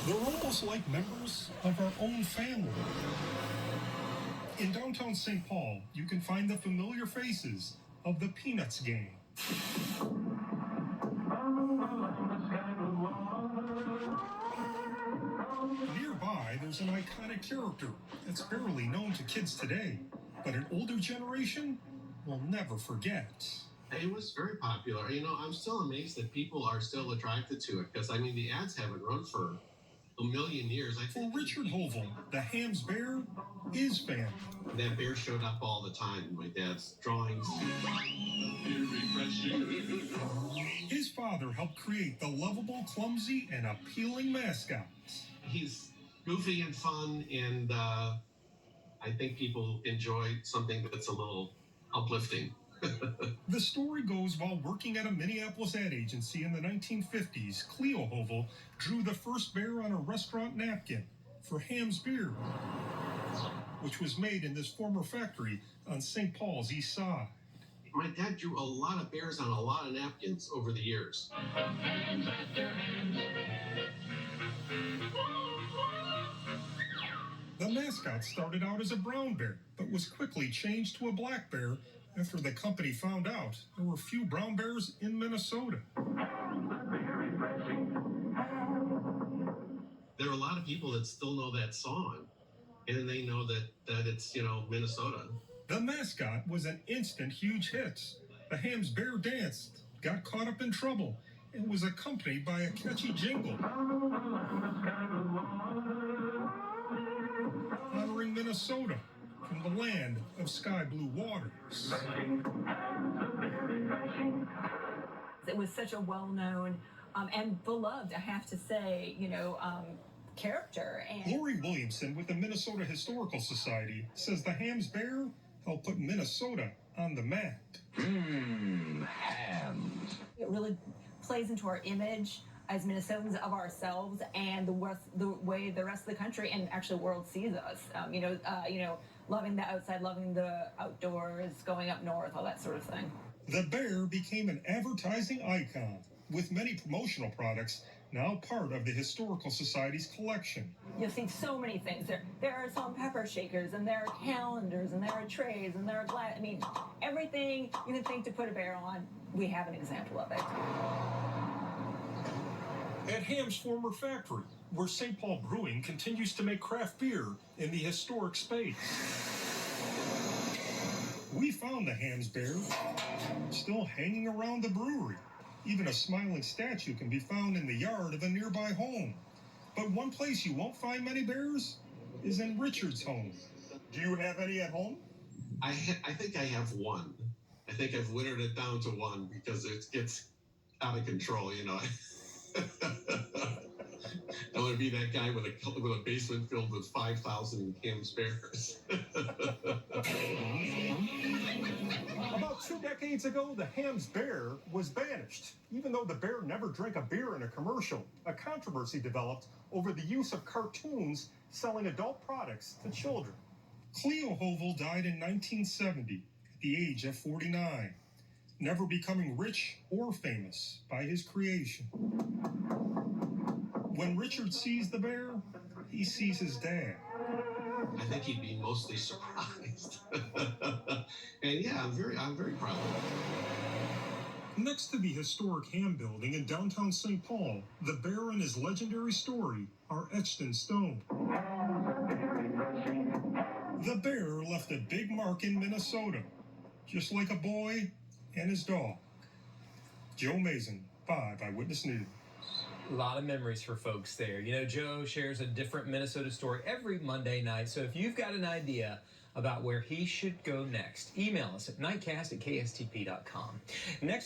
They're almost like members of our own family. In downtown St. Paul, you can find the familiar faces of the Peanuts gang. Nearby, there's an iconic character that's barely known to kids today, but an older generation will never forget. It was very popular. You know, I'm still amazed that people are still attracted to it because, I mean, the ads haven't run for a million years. For Richard Hovel, the Hamm's bear is family. That bear showed up all the time in my dad's drawings. His father helped create the lovable, clumsy, and appealing mascot. He's goofy and fun, and I think people enjoy something that's a little uplifting. The story goes, while working at a Minneapolis ad agency in the 1950s, Cleo Hovel drew the first bear on a restaurant napkin for Hamm's Beer, which was made in this former factory on St. Paul's East Side. My dad drew a lot of bears on a lot of napkins over the years. The mascot started out as a brown bear, but was quickly changed to a black bear after the company found out there were few brown bears in Minnesota. There are a lot of people that still know that song, and they know that it's, you know, Minnesota. The mascot was an instant huge hit. The Hamm's bear danced, got caught up in trouble, and was accompanied by a catchy jingle honoring Minnesota from the land of sky blue waters. It was such a well-known and beloved, I have to say, character. And Lori Williamson with the Minnesota Historical Society says the Hamm's bear helped put Minnesota on the map. Hams. it really plays into our image as Minnesotans of ourselves and the way the rest of the country and actually the world sees us. Loving the outside, loving the outdoors, going up north, all that sort of thing. The bear became an advertising icon, with many promotional products now part of the Historical Society's collection. You'll see so many things. There are salt and pepper shakers, and there are calendars, and there are trays, and there are glass. I mean, everything you can think to put a bear on, we have an example of it. At Hamm's former factory, where St. Paul Brewing continues to make craft beer in the historic space. We found the Hamm's bear still hanging around the brewery. Even a smiling statue can be found in the yard of a nearby home. But one place you won't find many bears is in Richard's home. Do you have any at home? I think I have one. I think I've wintered it down to one because it gets out of control, you know. I want to be that guy with a basement filled with 5,000 Hamm's bears. About 2 decades ago, the Hamm's bear was banished. Even though the bear never drank a beer in a commercial, a controversy developed over the use of cartoons selling adult products to children. Cleo Hovel died in 1970 at the age of 49, never becoming rich or famous by his creation. When Richard sees the bear, he sees his dad. I think he'd be mostly surprised. And yeah, I'm very proud of it. Next to the historic Hamm building in downtown St. Paul, the bear and his legendary story are etched in stone. The bear left a big mark in Minnesota, just like a boy and his dog. Joe Mason, 5 Eyewitness News. A lot of memories for folks there. You know, Joe shares a different Minnesota story every Monday night. So if you've got an idea about where he should go next, email us at nightcast@kstp.com. Next